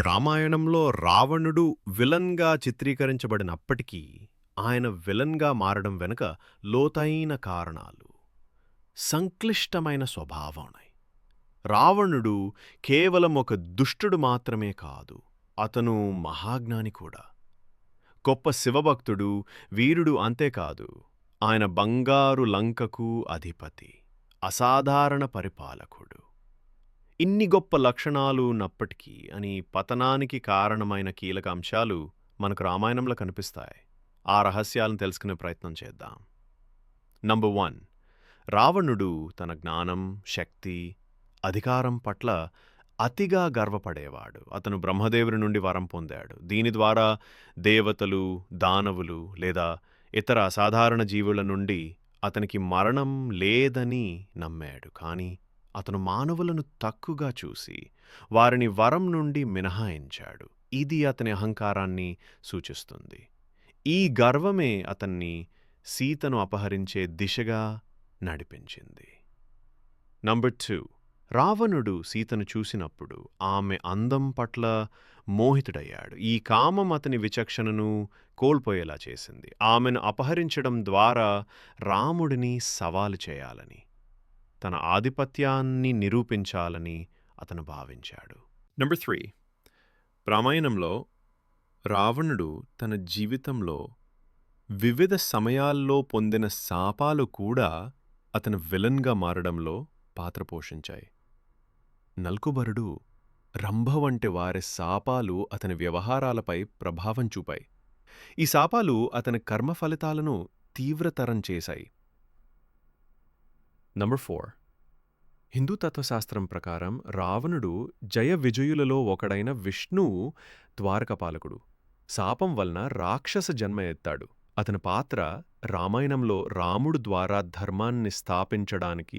రామాయణంలో రావణుడు విలన్‌గా చిత్రీకరించబడినప్పటికీ, ఆయన విలన్‌గా మారడం వెనుక లోతైన కారణాలు, సంక్లిష్టమైన స్వభావం ఉన్నాయి. రావణుడు కేవలం ఒక దుష్టుడు మాత్రమే కాదు, అతను మహాజ్ఞాని కూడా. గొప్ప శివభక్తుడు, వీరుడు అంతేకాదు, ఆయన బంగారు లంకకు అధిపతి, అసాధారణ పరిపాలకుడు. ఇన్ని గొప్ప లక్షణాలు ఉన్నప్పటికీ అని పతనానికి కారణమైన కీలక అంశాలు మనకు రామాయణంలో కనిపిస్తాయి. ఆ రహస్యాలను తెలుసుకునే ప్రయత్నం చేద్దాం. నంబర్ 1, రావణుడు తన జ్ఞానం, శక్తి, అధికారం పట్ల అతిగా గర్వపడేవాడు. అతను బ్రహ్మదేవుని నుండి వరం పొందాడు. దీని ద్వారా దేవతలు, దానవులు లేదా ఇతర అసాధారణ జీవుల నుండి అతనికి మరణం లేదని నమ్మాడు. కానీ అతను మానవులను తక్కువగా చూసి వారిని వరం నుండి మినహాయించాడు. ఇది అతని అహంకారాన్ని సూచిస్తుంది. ఈ గర్వమే అతన్ని సీతను అపహరించే దిశగా నడిపించింది. నంబర్ 2, రావణుడు సీతను చూసినప్పుడు ఆమె అందం పట్ల మోహితుడయ్యాడు. ఈ కామం అతని విచక్షణను కోల్పోయేలా చేసింది. ఆమెను అపహరించడం ద్వారా రాముడిని సవాలు చేయాలని, తన ఆధిపత్యాన్ని నిరూపించాలని అతను భావించాడు. నంబర్ 3, రామాయణంలో రావణుడు తన జీవితంలో వివిధ సమయాల్లో పొందిన శాపాలు కూడా అతను విలన్గా మారడంలో పాత్ర పోషించాయి. నల్కుబరుడు, రంభ వంటి వారి శాపాలు అతని వ్యవహారాలపై ప్రభావం చూపాయి. ఈ శాపాలు అతని కర్మ ఫలితాలను తీవ్రతరం చేశాయి. నంబర్ 4, హిందూ తత్వశాస్త్రం ప్రకారం రావణుడు జయ విజయులలో ఒకడైన విష్ణువు ద్వారకపాలకుడు. శాపం వలన రాక్షస జన్మ ఎత్తాడు. అతని పాత్ర రామాయణంలో రాముడు ద్వారా ధర్మాన్ని స్థాపించడానికి